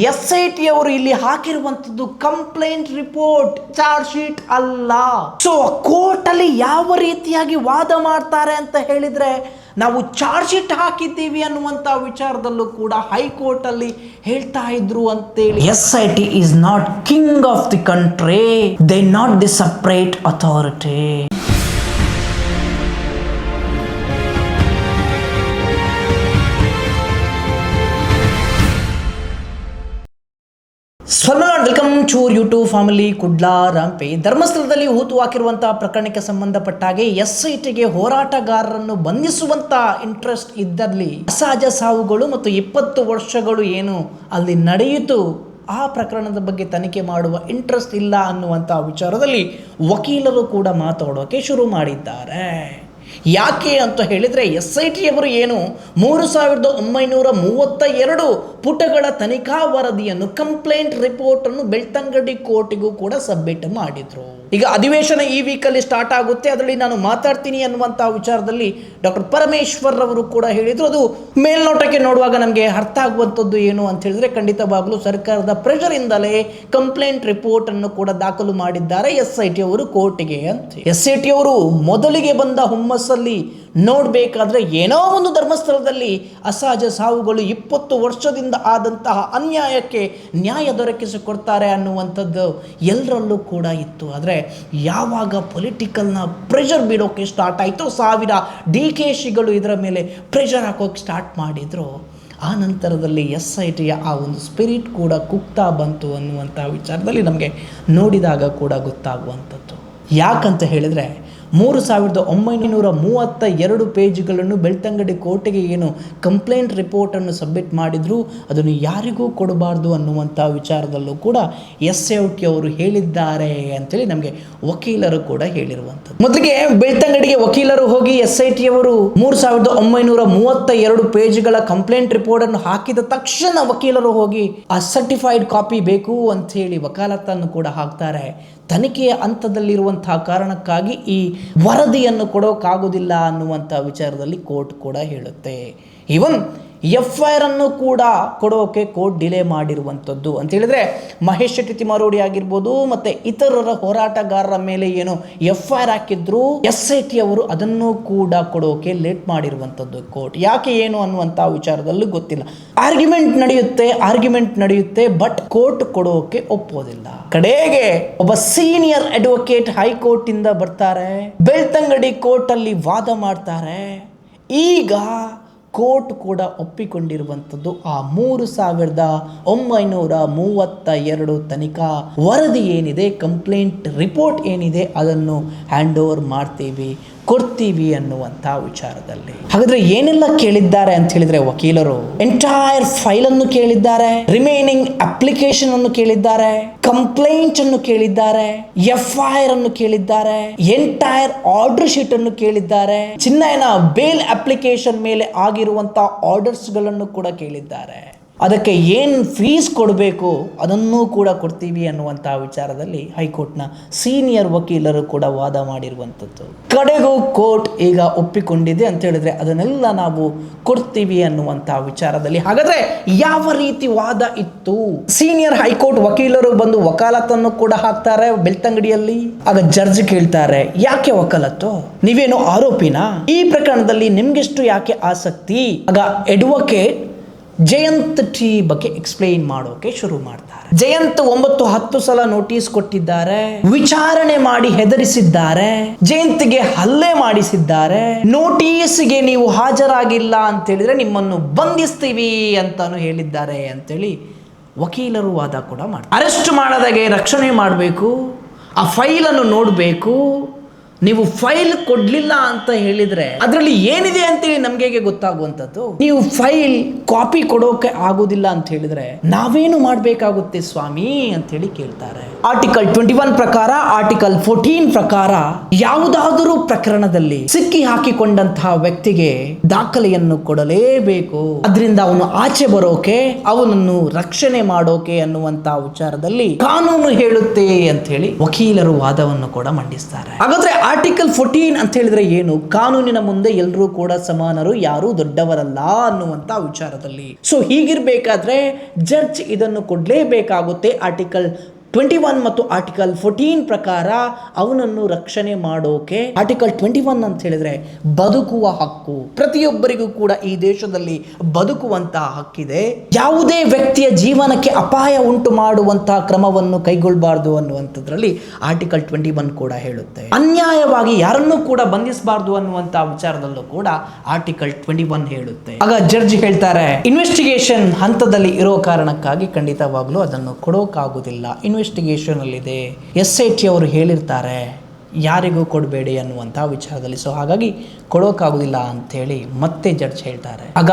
SIT ಅವರು ಇಲ್ಲಿ ಹಾಕಿರುವಂತದ್ದು complaint report, charge sheet ಅಲ್ಲ. ಸೊ ಕೋರ್ಟ್ ಅಲ್ಲಿ ಯಾವ ರೀತಿಯಾಗಿ ವಾದ ಮಾಡ್ತಾರೆ ಅಂತ ಹೇಳಿದ್ರೆ, ನಾವು ಚಾರ್ಜ್ ಶೀಟ್ ಹಾಕಿದ್ದೀವಿ ಅನ್ನುವಂತ ವಿಚಾರದಲ್ಲೂ ಕೂಡ ಹೈಕೋರ್ಟ್ ಅಲ್ಲಿ ಹೇಳ್ತಾ ಇದ್ರು ಅಂತೇಳಿ. SIT is not king of the country, they not the separate authority. Welcome to YouTube family Kudla rampage. ಧರ್ಮಸ್ಥಳದಲ್ಲಿ ಹೂತು ಹಾಕಿರುವಂತಹ ಪ್ರಕರಣಕ್ಕೆ ಸಂಬಂಧಪಟ್ಟಾಗೆ SITಗೆ ಹೋರಾಟಗಾರರನ್ನು ಬಂಧಿಸುವಂತ ಇಂಟ್ರೆಸ್ಟ್ ಇದ್ದಲ್ಲಿ ಅಸಹಜ ಸಾವುಗಳು ಮತ್ತು 20 ವರ್ಷಗಳು ಏನು ಅಲ್ಲಿ ನಡೆಯಿತು, ಆ ಪ್ರಕರಣದ ಬಗ್ಗೆ ತನಿಖೆ ಮಾಡುವ ಇಂಟ್ರೆಸ್ಟ್ ಇಲ್ಲ ಅನ್ನುವಂಥ ವಿಚಾರದಲ್ಲಿ ವಕೀಲರು ಕೂಡ ಮಾತಾಡೋಕೆ ಶುರು ಮಾಡಿದ್ದಾರೆ. ಯಾಕೆ ಅಂತ ಹೇಳಿದರೆ, SIT ಅವರು ಏನು 3932 ಪುಟಗಳ ತನಿಖಾ ವರದಿಯನ್ನು, ಕಂಪ್ಲೇಂಟ್ ರಿಪೋರ್ಟನ್ನು ಬೆಳ್ತಂಗಡಿ ಕೋರ್ಟಿಗೂ ಕೂಡ ಸಬ್ಮಿಟ್ ಮಾಡಿದರು. ಈಗ ಅಧಿವೇಶನ ಈ ವೀಕಲ್ಲಿ ಸ್ಟಾರ್ಟ್ ಆಗುತ್ತೆ, ಅದರಲ್ಲಿ ನಾನು ಮಾತಾಡ್ತೀನಿ ಅನ್ನುವಂಥ ವಿಚಾರದಲ್ಲಿ ಡಾಕ್ಟರ್ ಪರಮೇಶ್ವರ್ ಅವರು ಕೂಡ ಹೇಳಿದರು. ಅದು ಮೇಲ್ನೋಟಕ್ಕೆ ನೋಡುವಾಗ ನಮಗೆ ಅರ್ಥ ಆಗುವಂಥದ್ದು ಏನು ಅಂತ ಹೇಳಿದ್ರೆ, ಖಂಡಿತವಾಗಲೂ ಸರ್ಕಾರದ ಪ್ರೆಷರಿಂದಲೇ ಕಂಪ್ಲೇಂಟ್ ರಿಪೋರ್ಟನ್ನು ಕೂಡ ದಾಖಲು ಮಾಡಿದ್ದಾರೆ SIT ಅವರು ಕೋರ್ಟಿಗೆ ಅಂತ. SIT ಅವರು ಮೊದಲಿಗೆ ಬಂದ ಹುಮ್ಮಸ್ಸಲ್ಲಿ ನೋಡಬೇಕಾದ್ರೆ ಏನೋ ಒಂದು ಧರ್ಮಸ್ಥಳದಲ್ಲಿ ಅಸಹಜ ಸಾವುಗಳು 20 ವರ್ಷದಿಂದ ಆದಂತಹ ಅನ್ಯಾಯಕ್ಕೆ ನ್ಯಾಯ ದೊರಕಿಸಿಕೊಡ್ತಾರೆ ಅನ್ನುವಂಥದ್ದು ಎಲ್ಲರಲ್ಲೂ ಕೂಡ ಇತ್ತು. ಆದರೆ ಯಾವಾಗ ಪೊಲಿಟಿಕಲ್ನ ಪ್ರೆಷರ್ ಬೀಳೋಕ್ಕೆ ಸ್ಟಾರ್ಟ್ ಆಯಿತು, ಸಾವಿರ DKಶಿಗಳು ಇದರ ಮೇಲೆ ಪ್ರೆಷರ್ ಹಾಕೋಕ್ಕೆ ಸ್ಟಾರ್ಟ್ ಮಾಡಿದ್ರು, ಆ ನಂತರದಲ್ಲಿ SITಯ ಆ ಒಂದು ಸ್ಪಿರಿಟ್ ಕೂಡ ಕುಗ್ತಾ ಬಂತು ಅನ್ನುವಂಥ ವಿಚಾರದಲ್ಲಿ ನಮಗೆ ನೋಡಿದಾಗ ಕೂಡ ಗೊತ್ತಾಗುವಂಥದ್ದು. ಯಾಕಂತ ಹೇಳಿದರೆ, 3932 ಪೇಜ್ಗಳನ್ನು ಬೆಳ್ತಂಗಡಿ ಕೋರ್ಟಿಗೆ ಏನು ಕಂಪ್ಲೇಂಟ್ ರಿಪೋರ್ಟನ್ನು ಸಬ್ಮಿಟ್ ಮಾಡಿದ್ರು, ಅದನ್ನು ಯಾರಿಗೂ ಕೊಡಬಾರ್ದು ಅನ್ನುವಂಥ ವಿಚಾರದಲ್ಲೂ ಕೂಡ SIT ಅವರು ಹೇಳಿದ್ದಾರೆ ಅಂತೇಳಿ ನಮಗೆ ವಕೀಲರು ಕೂಡ ಹೇಳಿರುವಂಥದ್ದು. ಮೊದಲಿಗೆ ಬೆಳ್ತಂಗಡಿಗೆ ವಕೀಲರು ಹೋಗಿ SIT ಅವರು 3932 ಪೇಜ್ಗಳ ಕಂಪ್ಲೇಂಟ್ ರಿಪೋರ್ಟನ್ನು ಹಾಕಿದ ತಕ್ಷಣ ವಕೀಲರು ಹೋಗಿ ಆ ಸರ್ಟಿಫೈಡ್ ಕಾಪಿ ಬೇಕು ಅಂತ ಹೇಳಿ ವಕಾಲತ್ತನ್ನು ಕೂಡ ಹಾಕ್ತಾರೆ. ತನಿಖೆಯ ಹಂತದಲ್ಲಿರುವಂತಹ ಕಾರಣಕ್ಕಾಗಿ ಈ ವರದಿಯನ್ನು ಕೊಡೋಕ್ಕಾಗೋದಿಲ್ಲ ಅನ್ನುವಂಥ ವಿಚಾರದಲ್ಲಿ ಕೋರ್ಟ್ ಕೂಡ ಹೇಳುತ್ತೆ. ಈವನ್ FIR ಅನ್ನು ಕೂಡ ಕೊಡೋಕೆ ಕೋರ್ಟ್ ಡಿಲೇ ಮಾಡಿರುವಂಥದ್ದು ಅಂತ ಹೇಳಿದ್ರೆ, ಮಹೇಶ್ ಶೆಟ್ಟಿ ತಿಮ್ಮಾರೋಡಿ ಆಗಿರ್ಬೋದು ಮತ್ತು ಇತರರ ಹೋರಾಟಗಾರರ ಮೇಲೆ ಏನು FIR ಹಾಕಿದ್ರು, SIT ಅವರು ಅದನ್ನು ಕೂಡ ಕೊಡೋಕೆ ಲೇಟ್ ಮಾಡಿರುವಂಥದ್ದು ಕೋರ್ಟ್. ಯಾಕೆ ಏನು ಅನ್ನುವಂಥ ವಿಚಾರದಲ್ಲೂ ಗೊತ್ತಿಲ್ಲ. ಆರ್ಗ್ಯುಮೆಂಟ್ ನಡೆಯುತ್ತೆ, ಬಟ್ ಕೋರ್ಟ್ ಕೊಡೋಕೆ ಒಪ್ಪೋದಿಲ್ಲ. ಕಡೆಗೆ ಒಬ್ಬ ಸೀನಿಯರ್ ಅಡ್ವೊಕೇಟ್ ಹೈಕೋರ್ಟ್ ಇಂದ ಬರ್ತಾರೆ, ಬೆಳ್ತಂಗಡಿ ಕೋರ್ಟ್ ಅಲ್ಲಿ ವಾದ ಮಾಡ್ತಾರೆ. ಈಗ ಕೋರ್ಟ್ ಕೂಡ ಒಪ್ಪಿಕೊಂಡಿರುವಂಥದ್ದು ಆ 3932 ತನಿಖಾ ವರದಿ ಏನಿದೆ, ಕಂಪ್ಲೇಂಟ್ ರಿಪೋರ್ಟ್ ಏನಿದೆ, ಅದನ್ನು ಹ್ಯಾಂಡ್ ಓವರ್ ಕೊಡ್ತೀವಿ ಅನ್ನುವಂಥ ವಿಚಾರದಲ್ಲಿ. ಹಾಗಾದ್ರೆ ಏನೆಲ್ಲ ಕೇಳಿದ್ದಾರೆ ಅಂತ ಹೇಳಿದ್ರೆ, ವಕೀಲರು ಎಂಟೈರ್ ಫೈಲ್ ಅನ್ನು ಕೇಳಿದ್ದಾರೆ, ರಿಮೈನಿಂಗ್ ಅಪ್ಲಿಕೇಶನ್ ಅನ್ನು ಕೇಳಿದ್ದಾರೆ, ಕಂಪ್ಲೇಂಟ್ ಅನ್ನು ಕೇಳಿದ್ದಾರೆ, FIR ಅನ್ನು ಕೇಳಿದ್ದಾರೆ, ಎಂಟೈರ್ ಆರ್ಡರ್ ಶೀಟ್ ಅನ್ನು ಕೇಳಿದ್ದಾರೆ, ಚಿನ್ನಯನ ಬೇಲ್ ಅಪ್ಲಿಕೇಶನ್ ಮೇಲೆ ಆಗಿರುವಂತಹ ಆರ್ಡರ್ಸ್ ಗಳನ್ನು ಕೂಡ ಕೇಳಿದ್ದಾರೆ. ಅದಕ್ಕೆ ಏನು ಫೀಸ್ ಕೊಡಬೇಕು ಅದನ್ನೂ ಕೂಡ ಕೊಡ್ತೀವಿ ಅನ್ನುವಂಥ ವಿಚಾರದಲ್ಲಿ ಹೈಕೋರ್ಟ್ನ ಸೀನಿಯರ್ ವಕೀಲರು ಕೂಡ ವಾದ ಮಾಡಿರುವಂಥದ್ದು. ಕಡೆಗೂ ಕೋರ್ಟ್ ಈಗ ಒಪ್ಪಿಕೊಂಡಿದೆ ಅಂತ ಹೇಳಿದ್ರೆ ಅದನ್ನೆಲ್ಲ ನಾವು ಕೊಡ್ತೀವಿ ಅನ್ನುವಂಥ ವಿಚಾರದಲ್ಲಿ. ಹಾಗಾದ್ರೆ ಯಾವ ರೀತಿ ವಾದ ಇತ್ತು? ಸೀನಿಯರ್ ಹೈಕೋರ್ಟ್ ವಕೀಲರು ಬಂದು ವಕಾಲತ್ತನ್ನು ಕೂಡ ಹಾಕ್ತಾರೆ ಬೆಳ್ತಂಗಡಿಯಲ್ಲಿ. ಆಗ ಜಡ್ಜ್ ಕೇಳ್ತಾರೆ, ಯಾಕೆ ವಕಾಲತ್ತು? ನೀವೇನು ಆರೋಪಿನಾ? ಈ ಪ್ರಕರಣದಲ್ಲಿ ನಿಮ್ಗೆಷ್ಟು ಯಾಕೆ ಆಸಕ್ತಿ? ಆಗ ಅಡ್ವೊಕೇಟ್ ಜಯಂತ್ ಟಿ ಬಗ್ಗೆ ಎಕ್ಸ್ಪ್ಲೈನ್ ಮಾಡೋಕೆ ಶುರು ಮಾಡ್ತಾರೆ. ಜಯಂತ್ 9-10 ಸಲ ನೋಟಿಸ್ ಕೊಟ್ಟಿದ್ದಾರೆ, ವಿಚಾರಣೆ ಮಾಡಿ ಹೆದರಿಸಿದ್ದಾರೆ, ಜಯಂತ್ಗೆ ಹಲ್ಲೆ ಮಾಡಿಸಿದ್ದಾರೆ, ನೋಟಿಸ್ಗೆ ನೀವು ಹಾಜರಾಗಿಲ್ಲ ಅಂತ ಹೇಳಿದ್ರೆ ನಿಮ್ಮನ್ನು ಬಂಧಿಸ್ತೀವಿ ಅಂತಾನು ಹೇಳಿದ್ದಾರೆ ಅಂತೇಳಿ ವಕೀಲರು ವಾದ ಕೂಡ ಮಾಡ್ತಾರೆ. ಅರೆಸ್ಟ್ ಮಾಡದಾಗೆ ರಕ್ಷಣೆ ಮಾಡಬೇಕು, ಆ ಫೈಲನ್ನು ನೋಡಬೇಕು, ನೀವು ಫೈಲ್ ಕೊಡ್ಲಿಲ್ಲ ಅಂತ ಹೇಳಿದ್ರೆ ಅದರಲ್ಲಿ ಏನಿದೆ ಅಂತೇಳಿ ನಮ್ಗೆ ಹೇಗೆ ಗೊತ್ತಾಗುವಂಥದ್ದು? ನೀವು ಫೈಲ್ ಕಾಪಿ ಕೊಡೋಕೆ ಆಗೋದಿಲ್ಲ ಅಂತ ಹೇಳಿದ್ರೆ ನಾವೇನು ಮಾಡಬೇಕಾಗುತ್ತೆ ಸ್ವಾಮಿ ಅಂತ ಹೇಳಿ ಕೇಳ್ತಾರೆ. ಆರ್ಟಿಕಲ್ 21 ಪ್ರಕಾರ, ಆರ್ಟಿಕಲ್ 14 ಪ್ರಕಾರ ಯಾವುದಾದರೂ ಪ್ರಕರಣದಲ್ಲಿ ಸಿಕ್ಕಿ ಹಾಕಿಕೊಂಡಂತಹ ವ್ಯಕ್ತಿಗೆ ದಾಖಲೆಯನ್ನು ಕೊಡಲೇಬೇಕು. ಅದರಿಂದ ಅವನು ಆಚೆ ಬರೋಕೆ, ಅವನನ್ನು ರಕ್ಷಣೆ ಮಾಡೋಕೆ ಅನ್ನುವಂತ ವಿಚಾರದಲ್ಲಿ ಕಾನೂನು ಹೇಳುತ್ತೆ ಅಂತ ಹೇಳಿ ವಕೀಲರು ವಾದವನ್ನು ಕೂಡ ಮಂಡಿಸ್ತಾರೆ. ಹಾಗಾದ್ರೆ ಆರ್ಟಿಕಲ್ 14 ಅಂತ ಹೇಳಿದ್ರೆ ಏನು? ಕಾನೂನಿನ ಮುಂದೆ ಎಲ್ಲರೂ ಕೂಡ ಸಮಾನರು, ಯಾರು ದೊಡ್ಡವರಲ್ಲ ಅನ್ನುವಂತ ವಿಚಾರದಲ್ಲಿ. ಸೊ ಹೀಗಿರ್ಬೇಕಾದ್ರೆ ಜಡ್ಜ್ ಇದನ್ನು ಕೊಡ್ಲೇಬೇಕಾಗುತ್ತೆ. ಆರ್ಟಿಕಲ್ 21 ಮತ್ತು ಆರ್ಟಿಕಲ್ 14 ಪ್ರಕಾರ ಅವನನ್ನು ರಕ್ಷಣೆ ಮಾಡೋಕೆ ಆರ್ಟಿಕಲ್ 21 ಅಂತ ಹೇಳಿದ್ರೆ ಬದುಕುವ ಹಕ್ಕು, ಪ್ರತಿಯೊಬ್ಬರಿಗೂ ಕೂಡ ಈ ದೇಶದಲ್ಲಿ ಬದುಕುವಂತಹ ಹಕ್ಕಿದೆ. ಯಾವುದೇ ವ್ಯಕ್ತಿಯ ಜೀವನಕ್ಕೆ ಅಪಾಯ ಉಂಟು ಮಾಡುವಂತಹ ಕ್ರಮವನ್ನು ಕೈಗೊಳ್ಳಬಾರ್ದು ಅನ್ನುವಂಥದ್ರಲ್ಲಿ ಆರ್ಟಿಕಲ್ 21 ಕೂಡ ಹೇಳುತ್ತೆ. ಅನ್ಯಾಯವಾಗಿ ಯಾರನ್ನೂ ಕೂಡ ಬಂಧಿಸಬಾರ್ದು ಅನ್ನುವಂತಹ ವಿಚಾರದಲ್ಲೂ ಕೂಡ ಆರ್ಟಿಕಲ್ 21 ಹೇಳುತ್ತೆ. ಆಗ ಜಡ್ಜ್ ಹೇಳ್ತಾರೆ, ಇನ್ವೆಸ್ಟಿಗೇಷನ್ ಹಂತದಲ್ಲಿ ಇರೋ ಕಾರಣಕ್ಕಾಗಿ ಖಂಡಿತವಾಗ್ಲೂ ಅದನ್ನು ಕೊಡೋಕ್ಕಾಗುದಿಲ್ಲ. ಇನ್ವೆಸ್ಟಿಗೇಷನ್ ಅಲ್ಲಿದೆ. SIT ಅವರು ಹೇಳಿರ್ತಾರೆ ಯಾರಿಗೂ ಕೊಡಬೇಡಿ ಅನ್ನುವಂಥ ವಿಚಾರದಲ್ಲಿ. ಸೊ ಹಾಗಾಗಿ ಕೊಡೋಕ್ಕಾಗುದಿಲ್ಲ ಅಂತೇಳಿ ಮತ್ತೆ ಜಡ್ಜ್ ಹೇಳ್ತಾರೆ. ಆಗ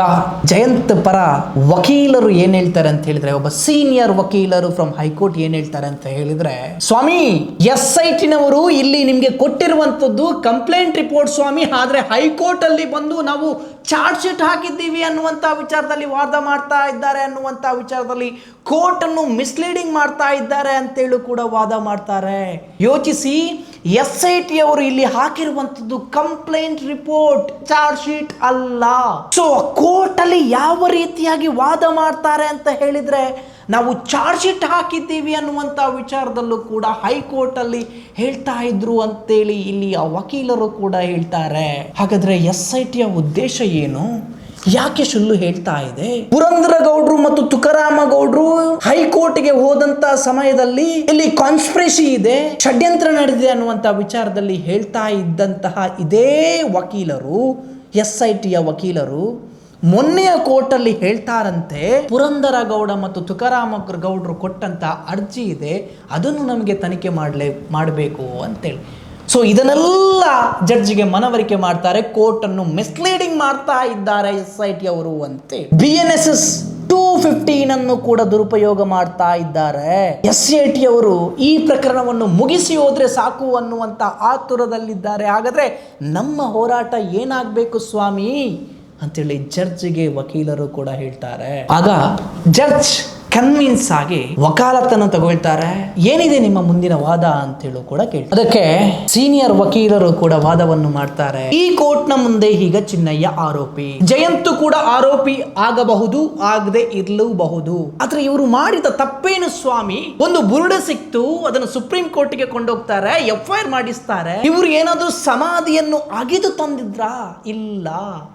ಜಯಂತ್ ಪರ ವಕೀಲರು ಏನ್ ಹೇಳ್ತಾರೆ ಅಂತ ಹೇಳಿದ್ರೆ, ಒಬ್ಬ ಸೀನಿಯರ್ ವಕೀಲರು ಫ್ರಮ್ ಹೈಕೋರ್ಟ್ ಏನ್ ಹೇಳ್ತಾರೆ ಅಂತ ಹೇಳಿದ್ರೆ, ಸ್ವಾಮಿ SIT ನವರು ಇಲ್ಲಿ ನಿಮ್ಗೆ ಕೊಟ್ಟಿರುವಂತದ್ದು ಕಂಪ್ಲೇಂಟ್ ರಿಪೋರ್ಟ್ ಸ್ವಾಮಿ, ಆದ್ರೆ ಹೈಕೋರ್ಟ್ ಅಲ್ಲಿ ಬಂದು ನಾವು ಚಾರ್ಜ್ ಶೀಟ್ ಹಾಕಿದ್ದೀವಿ ಅನ್ನುವಂತ ವಿಚಾರದಲ್ಲಿ ವಾದ ಮಾಡ್ತಾ ಇದ್ದಾರೆ, ಅನ್ನುವಂತ ವಿಚಾರದಲ್ಲಿ ಕೋರ್ಟ್ ಅನ್ನು ಮಿಸ್ಲೀಡಿಂಗ್ ಮಾಡ್ತಾ ಇದ್ದಾರೆ ಅಂತೇಳಿ ಕೂಡ ವಾದ ಮಾಡ್ತಾರೆ. ಯೋಚಿಸಿ, SIT ಅವರು ಇಲ್ಲಿ ಹಾಕಿರುವಂತದ್ದು ಕಂಪ್ಲೇಂಟ್ ರಿಪೋರ್ಟ್, ಚಾರ್ಜ್ ಶೀಟ್ ಅಲ್ಲ. ಸೊ ಕೋರ್ಟ್ ಅಲ್ಲಿ ಯಾವ ರೀತಿಯಾಗಿ ವಾದ ಮಾಡ್ತಾರೆ ಅಂತ ಹೇಳಿದ್ರೆ, ನಾವು ಚಾರ್ಜ್ ಶೀಟ್ ಹಾಕಿದ್ದೀವಿ ಅನ್ನುವಂಥ ವಿಚಾರದಲ್ಲೂ ಕೂಡ ಹೈಕೋರ್ಟ್ ಅಲ್ಲಿ ಹೇಳ್ತಾ ಇದ್ರು ಅಂತೇಳಿ ಇಲ್ಲಿ ಆ ವಕೀಲರು ಕೂಡ ಹೇಳ್ತಾರೆ. ಹಾಗಾದ್ರೆ SIT ಯ ಉದ್ದೇಶ ಏನು? ಯಾಕೆ ಸುಳ್ಳು ಹೇಳ್ತಾ ಇದೆ? ಪುರಂದರ ಗೌಡ್ರು ಮತ್ತು ತುಕಾರಾಮ ಗೌಡ್ರು ಹೈಕೋರ್ಟ್ಗೆ ಹೋದಂತ ಸಮಯದಲ್ಲಿ ಇಲ್ಲಿ ಕಾನ್ಸ್ಪಿರಸಿ ಇದೆ, ಷಡ್ಯಂತ್ರ ನಡೆದಿದೆ ಅನ್ನುವಂತ ವಿಚಾರದಲ್ಲಿ ಹೇಳ್ತಾ ಇದ್ದಂತಹ ಇದೇ ವಕೀಲರು, SIT ಯ ವಕೀಲರು ಮೊನ್ನೆಯ ಕೋರ್ಟ್ ಅಲ್ಲಿ ಹೇಳ್ತಾರಂತೆ, ಪುರಂದರ ಗೌಡ ಮತ್ತು ತುಕಾರಾಮ ಗೌಡ್ರು ಕೊಟ್ಟಂತ ಅರ್ಜಿ ಇದೆ, ಅದನ್ನು ನಮಗೆ ತನಿಖೆ ಮಾಡಬೇಕು ಅಂತೇಳಿ. ಸೊ ಇದನ್ನೆಲ್ಲ ಜಡ್ಜಿಗೆ ಮನವರಿಕೆ ಮಾಡ್ತಾರೆ. ಕೋರ್ಟ್ ಅನ್ನು ಮಿಸ್ಲೀಡಿಂಗ್ ಮಾಡ್ತಾ ಇದ್ದಾರೆ SIT ಅವರು ಅಂತೆ. BNSS 215 ಅನ್ನು ಕೂಡ ದುರುಪಯೋಗ ಮಾಡ್ತಾ ಇದ್ದಾರೆ. SIT ಅವರು ಈ ಪ್ರಕರಣವನ್ನು ಮುಗಿಸಿ ಹೋದ್ರೆ ಸಾಕು ಅನ್ನುವಂತ ಆತುರದಲ್ಲಿದ್ದಾರೆ. ಹಾಗಾದ್ರೆ ನಮ್ಮ ಹೋರಾಟ ಏನಾಗಬೇಕು ಸ್ವಾಮಿ ಅಂತೇಳಿ ಜಡ್ಜ್ಗೆ ವಕೀಲರು ಕೂಡ ಹೇಳ್ತಾರೆ. ಆಗ ಜಡ್ಜ್ ಕನ್ವಿನ್ಸ್ ಆಗಿ ವಕಾಲತನ್ನು ತಗೊಳ್ತಾರೆ. ಏನಿದೆ ನಿಮ್ಮ ಮುಂದಿನ ವಾದ ಅಂತೇಳಿ ಕೂಡ ಕೇಳ್ತಾರೆ. ಅದಕ್ಕೆ ಸೀನಿಯರ್ ವಕೀಲರು ಕೂಡ ವಾದವನ್ನು ಮಾಡ್ತಾರೆ. ಈ ಕೋರ್ಟ್ ನ ಮುಂದೆ ಈಗ ಚಿನ್ನಯ್ಯ ಆರೋಪಿ, ಜಯಂತ್ ಕೂಡ ಆರೋಪಿ ಆಗಬಹುದು, ಆಗದೆ ಇರಲೂಬಹುದು. ಆದ್ರೆ ಇವರು ಮಾಡಿದ ತಪ್ಪೇನು ಸ್ವಾಮಿ? ಒಂದು ಬುರುಡೆ ಸಿಕ್ತು, ಅದನ್ನು ಸುಪ್ರೀಂ ಕೋರ್ಟ್ಗೆ ಕೊಂಡೋಗ್ತಾರೆ, FIR ಮಾಡಿಸ್ತಾರೆ. ಇವರು ಏನಾದ್ರೂ ಸಮಾಧಿಯನ್ನು ಅಗೆದು ತಂದಿದ್ರಾ? ಇಲ್ಲ.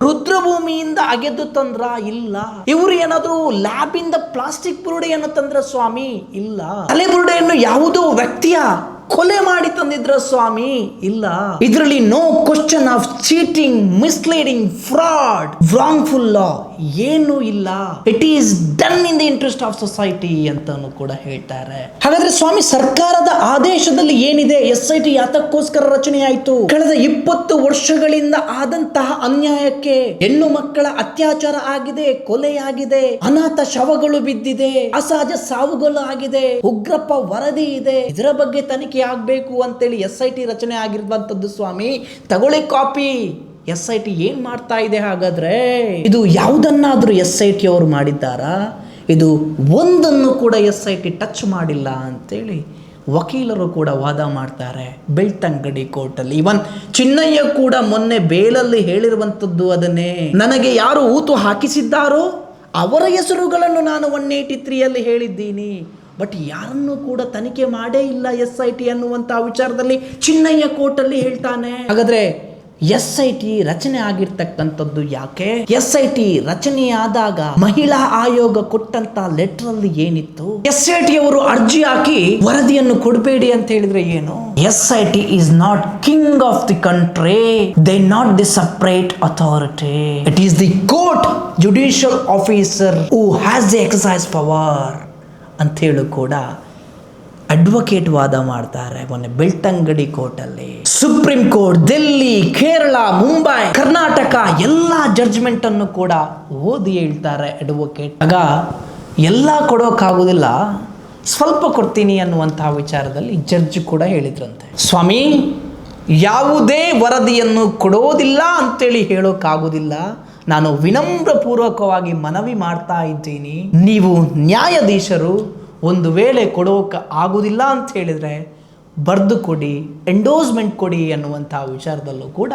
ರುದ್ರಭೂಮಿಯಿಂದ ಅಗೆದು ತಂದ್ರ? ಇಲ್ಲ. ಇವರು ಏನಾದ್ರೂ ಲ್ಯಾಬ್ ಇಂದ ಪ್ಲಾಸ್ಟಿಕ್ ಬುರುಡೆಯನ್ನು ತಂದ್ರ ಸ್ವಾಮಿ? ಇಲ್ಲ. ತಲೆ ಬುರುಡೆಯನ್ನು ಯಾವುದೋ ವ್ಯಕ್ತಿಯ ಕೊಲೆ ಮಾಡಿ ತಂದಿದ್ರ ಸ್ವಾಮಿ? ಇಲ್ಲ. ಇದರಲ್ಲಿ no question of cheating, misleading, fraud, wrongful law ಏನು ಇಲ್ಲ. It is done in the interest of society ಅಂತಾನು ಕೂಡ ಹೇಳ್ತಾರೆ. ಹಾಗಾದ್ರೆ ಸ್ವಾಮಿ ಸರ್ಕಾರದ ಆದೇಶದಲ್ಲಿ ಏನಿದೆ? SIT ಯಾತಕ್ಕೋಸ್ಕರ ರಚನೆ ಆಯಿತು? ಕಳೆದ 20 ವರ್ಷಗಳಿಂದ ಆದಂತಹ ಅನ್ಯಾಯಕ್ಕೆ, ಹೆಣ್ಣು ಮಕ್ಕಳ ಅತ್ಯಾಚಾರ ಆಗಿದೆ, ಕೊಲೆಯಾಗಿದೆ, ಅನಾಥ ಶವಗಳು ಬಿದ್ದಿದೆ, ಅಸಹಜ ಸಾವುಗಳು ಆಗಿದೆ, ಉಗ್ರಪ್ಪ ವರದಿ ಇದೆ, ಇದರ ಬಗ್ಗೆ ತನಿಖೆ ಆಗ್ಬೇಕು ಅಂತೇಳಿ SIT ರಚನೆ ಆಗಿರುವಂತದ್ದು ಸ್ವಾಮಿ. ತಗೊಳ್ಳಿ ಕಾಪಿ. SIT ಏನ್ ಮಾಡ್ತಾ ಇದೆ ಹಾಗಾದ್ರೆ? ಇದು ಯಾವುದನ್ನಾದ್ರೂ SIT ಅವರು ಮಾಡಿದ್ದಾರಾ? ಇದು ಒಂದನ್ನು ಕೂಡ SIT ಟಚ್ ಮಾಡಿಲ್ಲ ಅಂತೇಳಿ ವಕೀಲರು ಕೂಡ ವಾದ ಮಾಡ್ತಾರೆ ಬೆಳ್ತಂಗಡಿ ಕೋರ್ಟಲ್ಲಿ. ಇವನ್ ಚಿನ್ನಯ್ಯ ಕೂಡ ಮೊನ್ನೆ ಬೇಲಲ್ಲಿ ಹೇಳಿರುವಂತದ್ದು ಅದನ್ನೇ. ನನಗೆ ಯಾರು ಊತು ಹಾಕಿಸಿದ್ದಾರೋ ಅವರ ಹೆಸರುಗಳನ್ನು ನಾನು 183 ಹೇಳಿದ್ದೀನಿ, ಬಟ್ ಯಾರನ್ನು ಕೂಡ ತನಿಖೆ ಮಾಡೇ ಇಲ್ಲ SIT ಅನ್ನುವಂಥ ವಿಚಾರದಲ್ಲಿ ಚಿನ್ನಯ್ಯ ಕೋರ್ಟಲ್ಲಿ ಹೇಳ್ತಾನೆ. ಹಾಗಾದ್ರೆ SIT ರಚನೆ ಆಗಿರ್ತಕ್ಕಂಥದ್ದು ಯಾಕೆ? SIT ರಚನೆಯಾದಾಗ ಮಹಿಳಾ ಆಯೋಗ ಕೊಟ್ಟಂತ ಲೆಟರ್ ಅಲ್ಲಿ ಏನಿತ್ತು? SIT ಅವರು ಅರ್ಜಿ ಹಾಕಿ ವರದಿಯನ್ನು ಕೊಡಬೇಡಿ ಅಂತ ಹೇಳಿದ್ರೆ ಏನು? SIT is not king of the country, they not the separate authority, it is the court judicial officer who has the exercise power ಅಂತ ಹೇಳು ಕೂಡ ಅಡ್ವೊಕೇಟ್ ವಾದ ಮಾಡ್ತಾರೆ ಮೊನ್ನೆ ಬೆಳ್ತಂಗಡಿ ಕೋರ್ಟಲ್ಲಿ. ಸುಪ್ರೀಂ ಕೋರ್ಟ್, ದಿಲ್ಲಿ, ಕೇರಳ, ಮುಂಬೈ, ಕರ್ನಾಟಕ ಎಲ್ಲ ಜಡ್ಜ್ಮೆಂಟ್ ಅನ್ನು ಕೂಡ ಓದಿ ಹೇಳ್ತಾರೆ ಅಡ್ವೊಕೇಟ್. ಆಗ ಎಲ್ಲ ಕೊಡೋಕ್ಕಾಗೋದಿಲ್ಲ, ಸ್ವಲ್ಪ ಕೊಡ್ತೀನಿ ಅನ್ನುವಂತಹ ವಿಚಾರದಲ್ಲಿ ಜಡ್ಜ್ ಕೂಡ ಹೇಳಿದ್ರಂತೆ, ಸ್ವಾಮಿ ಯಾವುದೇ ವರದಿಯನ್ನು ಕೊಡೋದಿಲ್ಲ ಅಂತೇಳಿ ಹೇಳೋಕ್ಕಾಗೋದಿಲ್ಲ, ನಾನು ವಿನಮ್ರಪೂರ್ವಕವಾಗಿ ಮನವಿ ಮಾಡ್ತಾ ಇದ್ದೀನಿ, ನೀವು ನ್ಯಾಯಾಧೀಶರು ಒಂದು ವೇಳೆ ಕೊಡೋಕೆ ಆಗುವುದಿಲ್ಲ ಅಂತ ಹೇಳಿದರೆ ಬರೆದು ಕೊಡಿ, ಎಂಡೋಸ್ಮೆಂಟ್ ಕೊಡಿ ಅನ್ನುವಂಥ ವಿಚಾರದಲ್ಲೂ ಕೂಡ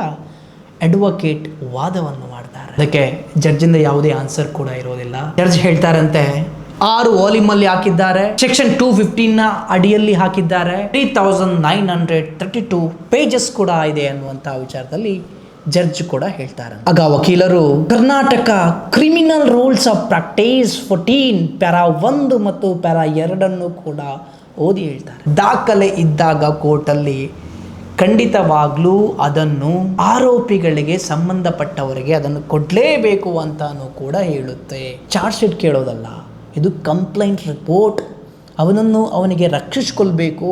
ಅಡ್ವೊಕೇಟ್ ವಾದವನ್ನು ಮಾಡ್ತಾರೆ. ಅದಕ್ಕೆ ಜಡ್ಜಿಂದ ಯಾವುದೇ ಆನ್ಸರ್ ಕೂಡ ಇರೋದಿಲ್ಲ. ಜಡ್ಜ್ ಹೇಳ್ತಾರಂತೆ 6 ವಾಲ್ಯೂಮಲ್ಲಿ ಹಾಕಿದ್ದಾರೆ, ಸೆಕ್ಷನ್ 215 ಅಡಿಯಲ್ಲಿ ಹಾಕಿದ್ದಾರೆ, 3932 ಪೇಜಸ್ ಕೂಡ ಇದೆ ಅನ್ನುವಂಥ ವಿಚಾರದಲ್ಲಿ ಜಡ್ಜ್ ಕೂಡ ಹೇಳ್ತಾರೆ. ಆಗ ವಕೀಲರು Karnataka criminal rules of practice 14 para 1 ಮತ್ತು ಪ್ಯಾರಾ 2 ಕೂಡ ಓದಿ ಹೇಳ್ತಾರೆ. ದಾಖಲೆ ಇದ್ದಾಗ ಕೋರ್ಟಲ್ಲಿ ಖಂಡಿತವಾಗ್ಲೂ ಅದನ್ನು ಆರೋಪಿಗಳಿಗೆ ಸಂಬಂಧಪಟ್ಟವರಿಗೆ ಅದನ್ನು ಕೊಡಲೇಬೇಕು ಅಂತಾನು ಕೂಡ ಹೇಳುತ್ತೆ. ಚಾರ್ಜ್ ಶೀಟ್ ಕೇಳೋದಲ್ಲ, ಇದು ಕಂಪ್ಲೇಂಟ್ ರಿಪೋರ್ಟ್. ಅವನಿಗೆ ರಕ್ಷಿಸಿಕೊಳ್ಬೇಕು.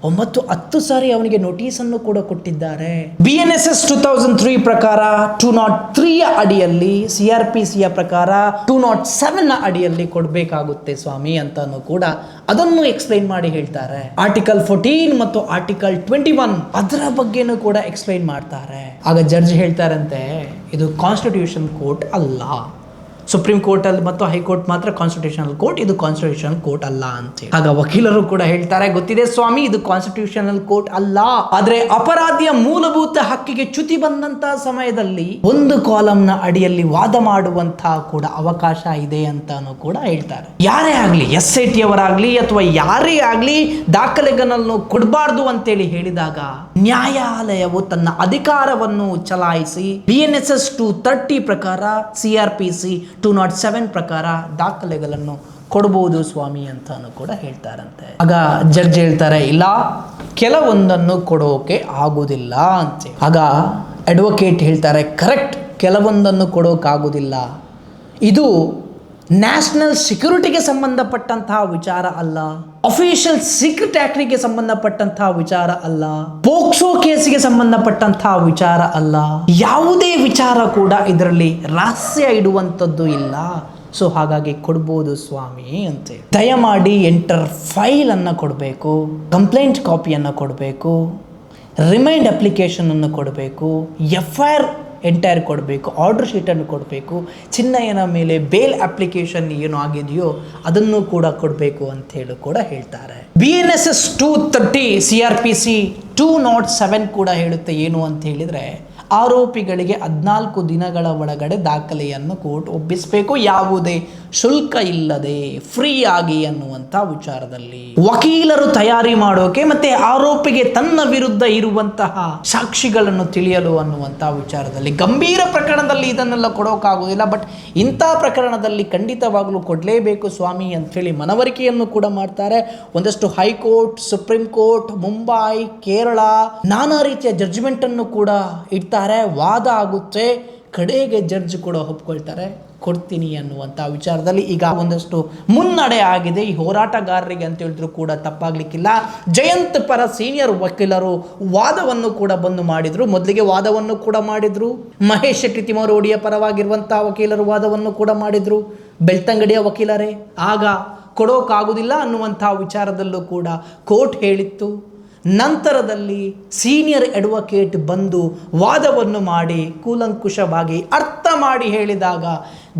9-10 ಸಾರಿ ಅವನಿಗೆ ನೋಟಿಸನ್ನು ಕೂಡ ಕೊಟ್ಟಿದ್ದಾರೆ. BNSS 2003 ಪ್ರಕಾರ 203 ಅಡಿಯಲ್ಲಿ, CRPCಯ ಪ್ರಕಾರ 207 ಅಡಿಯಲ್ಲಿ ಕೊಡಬೇಕಾಗುತ್ತೆ ಸ್ವಾಮಿ ಅಂತಾನು ಕೂಡ ಅದನ್ನು ಎಕ್ಸ್ಪ್ಲೈನ್ ಮಾಡಿ ಹೇಳ್ತಾರೆ. ಆರ್ಟಿಕಲ್ 14 ಮತ್ತು ಆರ್ಟಿಕಲ್ 21 ಅದರ ಬಗ್ಗೆನೂ ಕೂಡ ಎಕ್ಸ್ಪ್ಲೈನ್ ಮಾಡ್ತಾರೆ. ಆಗ ಜಡ್ಜ್ ಹೇಳ್ತಾರಂತೆ, ಇದು ಕಾನ್ಸ್ಟಿಟ್ಯೂಷನ್ ಕೋರ್ಟ್ ಅಲ್ಲ. ಸುಪ್ರೀಂ ಕೋರ್ಟ್ ಅಲ್ಲಿ ಮತ್ತು ಹೈಕೋರ್ಟ್ ಮಾತ್ರ ಕಾನ್ಸ್ಟಿಟ್ಯೂಷನಲ್ ಕೋರ್ಟ್, ಇದು ಕಾನ್ಸ್ಟಿಟ್ಯೂಷನಲ್ ಕೋರ್ಟ್ ಅಲ್ಲ ಅಂತ. ಆಗ ವಕೀಲರು ಕೂಡ ಹೇಳ್ತಾರೆ, ಗೊತ್ತಿದೆ ಸ್ವಾಮಿ, ಇದು ಕಾನ್ಸ್ಟಿಟ್ಯೂಷನಲ್ ಕೋರ್ಟ್ ಅಲ್ಲ. ಆದ್ರೆ ಅಪರಾಧಿಯ ಮೂಲಭೂತ ಹಕ್ಕಿಗೆ ಚ್ಯುತಿ ಬಂದಂತಹ ಸಮಯದಲ್ಲಿ ಒಂದು ಕಾಲಂನ ಅಡಿಯಲ್ಲಿ ವಾದ ಮಾಡುವಂತಹ ಕೂಡ ಅವಕಾಶ ಇದೆ ಅಂತಾನು ಕೂಡ ಹೇಳ್ತಾರೆ. ಯಾರೇ ಆಗ್ಲಿ, SIT ಅವರಾಗ್ಲಿ ಅಥವಾ ಯಾರೇ ಆಗ್ಲಿ ದಾಖಲೆಗಳನ್ನು ಕೊಡಬಾರ್ದು ಅಂತೇಳಿ ಹೇಳಿದಾಗ ನ್ಯಾಯಾಲಯವು ತನ್ನ ಅಧಿಕಾರವನ್ನು ಚಲಾಯಿಸಿ BNSS 230 ಪ್ರಕಾರ, CRPC 207 ಪ್ರಕಾರ ದಾಖಲೆಗಳನ್ನು ಕೊಡಬಹುದು ಸ್ವಾಮಿ ಅಂತಾನು ಕೂಡ ಹೇಳ್ತಾರಂತೆ. ಆಗ ಜಡ್ಜ್ ಹೇಳ್ತಾರೆ, ಇಲ್ಲ, ಕೆಲವೊಂದನ್ನು ಕೊಡೋಕೆ ಆಗುದಿಲ್ಲ ಅಂತ. ಆಗ ಅಡ್ವೊಕೇಟ್ ಹೇಳ್ತಾರೆ, ಕರೆಕ್ಟ್, ಕೆಲವೊಂದನ್ನು ಕೊಡೋಕ್ಕಾಗೋದಿಲ್ಲ. ಇದು ನ್ಯಾಷನಲ್ ಸೆಕ್ಯೂರಿಟಿಗೆ ಸಂಬಂಧಪಟ್ಟಂತಹ ವಿಚಾರ ಅಲ್ಲ, ಅಫಿಷಿಯಲ್ ಸೀಕ್ರೆಟ್ ಆಕ್ಟ್ಗೆ ಸಂಬಂಧಪಟ್ಟಂತಹ ವಿಚಾರ ಅಲ್ಲ, ಪೋಕ್ಸೋ ಕೇಸಿಗೆ ಸಂಬಂಧಪಟ್ಟಂತಹ ವಿಚಾರ ಅಲ್ಲ. ಯಾವುದೇ ವಿಚಾರ ಕೂಡ ಇದರಲ್ಲಿ ರಹಸ್ಯ ಇಡುವಂಥದ್ದು ಇಲ್ಲ. ಸೊ ಹಾಗಾಗಿ ಕೊಡ್ಬೋದು ಸ್ವಾಮಿ ಅಂತ. ದಯಮಾಡಿ ಎಂಟರ್ ಫೈಲ್ ಅನ್ನು ಕೊಡಬೇಕು, ಕಂಪ್ಲೇಂಟ್ ಕಾಪಿಯನ್ನು ಕೊಡಬೇಕು, ರಿಮೈಂಡ್ ಅಪ್ಲಿಕೇಶನ್ ಅನ್ನು ಕೊಡಬೇಕು, FIR ಎಂಟೈರ್ ಕೊಡಬೇಕು, ಆರ್ಡರ್ ಶೀಟನ್ನು ಕೊಡಬೇಕು, ಚಿನ್ನಯ್ಯನ ಮೇಲೆ ಬೇಲ್ ಅಪ್ಲಿಕೇಶನ್ ಏನು ಆಗಿದೆಯೋ ಅದನ್ನು ಕೂಡ ಕೊಡಬೇಕು ಅಂತ ಹೇಳಿ ಕೂಡ ಹೇಳ್ತಾರೆ. BNSS 230 CRPC 207 ಕೂಡ ಹೇಳುತ್ತೆ ಏನು ಅಂತ ಹೇಳಿದರೆ, ಆರೋಪಿಗಳಿಗೆ 14 ದಿನಗಳ ಒಳಗಡೆ ದಾಖಲೆಯನ್ನು ಕೋರ್ಟ್ ಒಪ್ಪಿಸಬೇಕು, ಯಾವುದೇ ಶುಲ್ಕ ಇಲ್ಲದೆ ಫ್ರೀ ಆಗಿ ಅನ್ನುವಂಥ ವಿಚಾರದಲ್ಲಿ. ವಕೀಲರು ತಯಾರಿ ಮಾಡೋಕೆ ಮತ್ತೆ ಆರೋಪಿಗೆ ತನ್ನ ವಿರುದ್ಧ ಇರುವಂತಹ ಸಾಕ್ಷಿಗಳನ್ನು ತಿಳಿಯಲು ಅನ್ನುವಂಥ ವಿಚಾರದಲ್ಲಿ. ಗಂಭೀರ ಪ್ರಕರಣದಲ್ಲಿ ಇದನ್ನೆಲ್ಲ ಕೊಡೋಕ್ಕಾಗೋದಿಲ್ಲ, ಬಟ್ ಇಂಥ ಪ್ರಕರಣದಲ್ಲಿ ಖಂಡಿತವಾಗ್ಲೂ ಕೊಡಲೇಬೇಕು ಸ್ವಾಮಿ ಅಂಥೇಳಿ ಮನವರಿಕೆಯನ್ನು ಕೂಡ ಮಾಡ್ತಾರೆ. ಒಂದಷ್ಟು high court, supreme court, Mumbai, Kerala ನಾನಾ ರೀತಿಯ ಜಡ್ಜ್ಮೆಂಟನ್ನು ಕೂಡ ಇಡ್ತಾರೆ. ವಾದ ಆಗುತ್ತೆ, ಕಡೆಗೆ ಜಡ್ಜ್ ಕೂಡ ಒಪ್ಕೊಳ್ತಾರೆ, ಕೊಡ್ತೀನಿ ಅನ್ನುವಂಥ ವಿಚಾರದಲ್ಲಿ. ಈಗ ಒಂದಷ್ಟು ಮುನ್ನಡೆ ಆಗಿದೆ ಈ ಹೋರಾಟಗಾರರಿಗೆ ಅಂತ ಹೇಳಿದ್ರು ಕೂಡ ತಪ್ಪಾಗ್ಲಿಕ್ಕಿಲ್ಲ. ಜಯಂತ್ ಪರ ಸೀನಿಯರ್ ವಕೀಲರು ವಾದವನ್ನು ಕೂಡ ಬಂದು ಮಾಡಿದ್ರು. ಮೊದಲಿಗೆ ವಾದವನ್ನು ಕೂಡ ಮಾಡಿದ್ರು ಮಹೇಶ್ ಶೆಟ್ಟಿ ತಿಮರೋಡಿಯ ಪರವಾಗಿರುವಂತಹ ವಕೀಲರು ವಾದವನ್ನು ಕೂಡ ಮಾಡಿದ್ರು, ಬೆಳ್ತಂಗಡಿಯ ವಕೀಲರೇ. ಆಗ ಕೊಡೋಕ್ಕಾಗುವುದಿಲ್ಲ ಅನ್ನುವಂಥ ವಿಚಾರದಲ್ಲೂ ಕೂಡ ಕೋರ್ಟ್ ಹೇಳಿತ್ತು. ನಂತರದಲ್ಲಿ ಸೀನಿಯರ್ ಅಡ್ವೊಕೇಟ್ ಬಂದು ವಾದವನ್ನು ಮಾಡಿ ಕೂಲಂಕುಷವಾಗಿ ಅರ್ಥ ಮಾಡಿ ಹೇಳಿದಾಗ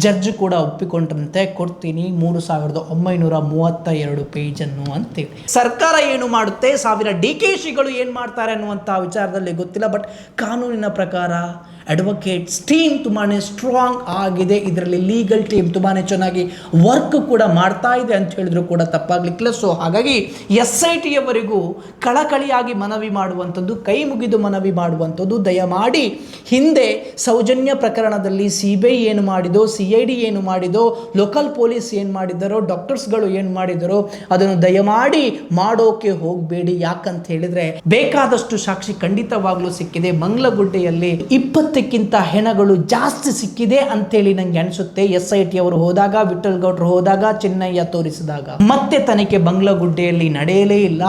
ಜಡ್ಜ್ ಕೂಡ ಒಪ್ಪಿಕೊಂಡಂತೆ ಕೊಡ್ತೀನಿ 3932 ಪೇಜನ್ನು ಅಂತೇಳಿ. ಸರ್ಕಾರ ಏನು ಮಾಡುತ್ತೆ, 1000 DKಶಿಗಳು ಏನು ಮಾಡ್ತಾರೆ ಅನ್ನುವಂಥ ವಿಚಾರದಲ್ಲಿ ಗೊತ್ತಿಲ್ಲ. ಬಟ್ ಕಾನೂನಿನ ಪ್ರಕಾರ ಅಡ್ವೊಕೇಟ್ಸ್ ಟೀಮ್ ತುಂಬಾ ಸ್ಟ್ರಾಂಗ್ ಆಗಿದೆ. ಇದರಲ್ಲಿ ಲೀಗಲ್ ಟೀಮ್ ತುಂಬಾ ಚೆನ್ನಾಗಿ ವರ್ಕ್ ಕೂಡ ಮಾಡ್ತಾ ಇದೆ ಅಂತ ಹೇಳಿದ್ರು ಕೂಡ ತಪ್ಪಾಗ್ಲಿಕ್ಕಿಲ್ಲ. ಸೊ ಹಾಗಾಗಿ SITಯವರಿಗೂ ಕಳಕಳಿಯಾಗಿ ಮನವಿ ಮಾಡುವಂಥದ್ದು, ಕೈ ಮುಗಿದು ಮನವಿ ಮಾಡುವಂಥದ್ದು, ದಯಮಾಡಿ ಹಿಂದೆ ಸೌಜನ್ಯ ಪ್ರಕರಣದಲ್ಲಿ CBI ಏನು ಮಾಡಿದೋ, CID ಏನು ಮಾಡಿದೋ, ಲೋಕಲ್ ಪೊಲೀಸ್ ಏನು ಮಾಡಿದರೋ, ಡಾಕ್ಟರ್ಸ್ಗಳು ಏನು ಮಾಡಿದರೋ ಅದನ್ನು ದಯಮಾಡಿ ಮಾಡೋಕೆ ಹೋಗಬೇಡಿ. ಯಾಕಂತ ಹೇಳಿದ್ರೆ ಬೇಕಾದಷ್ಟು ಸಾಕ್ಷಿ ಖಂಡಿತವಾಗ್ಲೂ ಸಿಕ್ಕಿದೆ. ಮಂಗ್ಲಗುಡ್ಡೆಯಲ್ಲಿ 20ಕ್ಕಿಂತ ಹೆಣಗಳು ಜಾಸ್ತಿ ಸಿಕ್ಕಿದೆ ಅಂತೇಳಿ ನಂಗೆ ಅನಿಸುತ್ತೆ. SIT ಅವರು ಹೋದಾಗ, ವಿಠಲ್ ಗೌಡ್ರು ಹೋದಾಗ, ಚಿನ್ನಯ್ಯ ತೋರಿಸಿದಾಗ ಮತ್ತೆ ತನಿಖೆ ಬಂಗ್ಲಗುಡ್ಡೆಯಲ್ಲಿ ನಡೆಯಲೇ ಇಲ್ಲ.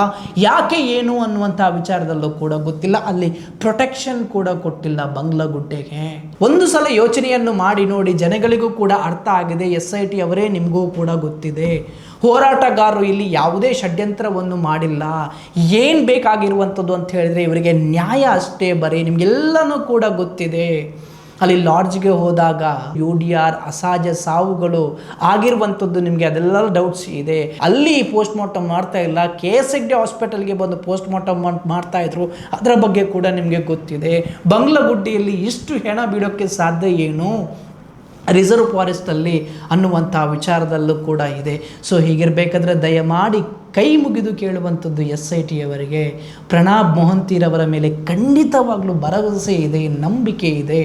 ಯಾಕೆ ಏನು ಅನ್ನುವಂಥ ವಿಚಾರದಲ್ಲೂ ಕೂಡ ಗೊತ್ತಿಲ್ಲ. ಅಲ್ಲಿ ಪ್ರೊಟೆಕ್ಷನ್ ಕೂಡ ಕೊಟ್ಟಿಲ್ಲ ಬಂಗ್ಲಗುಡ್ಡೆಗೆ. ಒಂದು ಸಲ ಯೋಚನೆಯನ್ನು ಮಾಡಿ ನೋಡಿ, ಜನಗಳಿಗೂ ಕೂಡ ಅರ್ಥ ಆಗಿದೆ. SIT ಅವರೇ ನಿಮಗೂ ಕೂಡ ಗೊತ್ತಿದೆ, ಹೋರಾಟಗಾರರು ಇಲ್ಲಿ ಯಾವುದೇ ಷಡ್ಯಂತ್ರವನ್ನು ಮಾಡಿಲ್ಲ. ಏನು ಬೇಕಾಗಿರುವಂಥದ್ದು ಅಂತ ಹೇಳಿದ್ರೆ ಇವರಿಗೆ ನ್ಯಾಯ ಅಷ್ಟೇ ಬರೀ, ನಿಮಗೆಲ್ಲನೂ ಕೂಡ ಗೊತ್ತಿದೆ. ಅಲ್ಲಿ ಲಾಡ್ಜ್ಗೆ ಹೋದಾಗ UDR ಅಸಹಜ ಸಾವುಗಳು ಆಗಿರುವಂಥದ್ದು ನಿಮಗೆ ಅದೆಲ್ಲ ಡೌಟ್ಸ್ ಇದೆ. ಅಲ್ಲಿ ಪೋಸ್ಟ್ ಮಾರ್ಟಮ್ ಮಾಡ್ತಾ ಇಲ್ಲ, KSHD ಹಾಸ್ಪಿಟಲ್ಗೆ ಬಂದು ಪೋಸ್ಟ್ ಮಾರ್ಟಮ್ ಮಾಡ್ತಾ ಇದ್ರು, ಅದರ ಬಗ್ಗೆ ಕೂಡ ನಿಮಗೆ ಗೊತ್ತಿದೆ. ಬಂಗ್ಲಗುಡ್ಡಿಯಲ್ಲಿ ಇಷ್ಟು ಹೆಣ ಬೀಳೋಕ್ಕೆ ಸಾಧ್ಯ ಏನು ರಿಸರ್ವ್ ಫಾರೆಸ್ಟಲ್ಲಿ ಅನ್ನುವಂಥ ವಿಚಾರದಲ್ಲೂ ಕೂಡ ಇದೆ. ಸೊ ಹೀಗಿರಬೇಕಾದ್ರೆ ದಯಮಾಡಿ ಕೈ ಮುಗಿದು ಕೇಳುವಂಥದ್ದು SIT ಅವರಿಗೆ, ಪ್ರಣಬ್ ಮೊಹಂತಿರವರ ಮೇಲೆ ಖಂಡಿತವಾಗ್ಲೂ ಭರವಸೆ ಇದೆ, ನಂಬಿಕೆ ಇದೆ.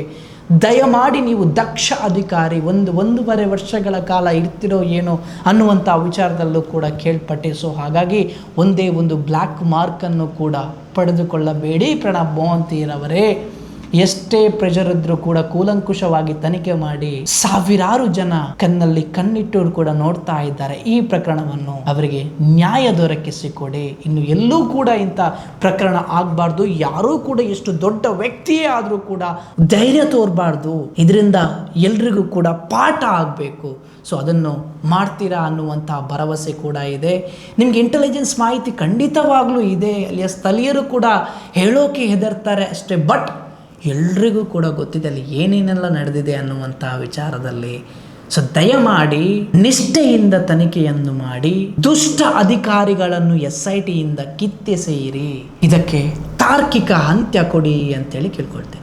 ದಯಮಾಡಿ ನೀವು ದಕ್ಷ ಅಧಿಕಾರಿ, 1.5 ವರ್ಷಗಳ ಕಾಲ ಇರ್ತಿರೋ ಏನೋ ಅನ್ನುವಂಥ ವಿಚಾರದಲ್ಲೂ ಕೂಡ ಕೇಳ್ಪಟ್ಟೆ. ಸೊ ಹಾಗಾಗಿ ಒಂದೇ ಒಂದು ಬ್ಲ್ಯಾಕ್ ಮಾರ್ಕನ್ನು ಕೂಡ ಪಡೆದುಕೊಳ್ಳಬೇಡಿ ಪ್ರಣಬ್ ಮೊಹಂತಿರವರೇ. ಎಷ್ಟೇ ಪ್ರೆಷರ್ ಇದ್ರೂ ಕೂಡ ಕೂಲಂಕುಷವಾಗಿ ತನಿಖೆ ಮಾಡಿ, ಸಾವಿರಾರು ಜನ ಕಣ್ಣಲ್ಲಿ ಕಣ್ಣಿಟ್ಟು ಕೂಡ ನೋಡ್ತಾ ಇದ್ದಾರೆ ಈ ಪ್ರಕರಣವನ್ನು. ಅವರಿಗೆ ನ್ಯಾಯ ದೊರಕಿಸಿಕೊಡಿ. ಇನ್ನು ಎಲ್ಲೂ ಕೂಡ ಇಂಥ ಪ್ರಕರಣ ಆಗಬಾರ್ದು. ಯಾರೂ ಕೂಡ ಎಷ್ಟು ದೊಡ್ಡ ವ್ಯಕ್ತಿಯೇ ಆದರೂ ಕೂಡ ಧೈರ್ಯ ತೋರಬಾರ್ದು. ಇದರಿಂದ ಎಲ್ರಿಗೂ ಕೂಡ ಪಾಠ ಆಗಬೇಕು. ಸೊ ಅದನ್ನು ಮಾಡ್ತೀರಾ ಅನ್ನುವಂಥ ಭರವಸೆ ಕೂಡ ಇದೆ. ನಿಮ್ಗೆ ಇಂಟೆಲಿಜೆನ್ಸ್ ಮಾಹಿತಿ ಖಂಡಿತವಾಗ್ಲೂ ಇದೆ. ಅಲ್ಲಿಯ ಸ್ಥಳೀಯರು ಕೂಡ ಹೇಳೋಕೆ ಹೆದರ್ತಾರೆ ಅಷ್ಟೇ, ಬಟ್ ಎಲ್ರಿಗೂ ಕೂಡ ಗೊತ್ತಿದೆ ಅಲ್ಲಿ ಏನೇನೆಲ್ಲ ನಡೆದಿದೆ ಅನ್ನುವಂಥ ವಿಚಾರದಲ್ಲಿ. ಸೊ ದಯಮಾಡಿ ನಿಷ್ಠೆಯಿಂದ ತನಿಖೆಯನ್ನು ಮಾಡಿ, ದುಷ್ಟ ಅಧಿಕಾರಿಗಳನ್ನು SIT ಕಿತ್ತೆಸೆಯಿರಿ. ಇದಕ್ಕೆ ತಾರ್ಕಿಕ ಅಂತ್ಯ ಕೊಡಿ ಅಂತೇಳಿ ಕೇಳ್ಕೊಳ್ತೇನೆ.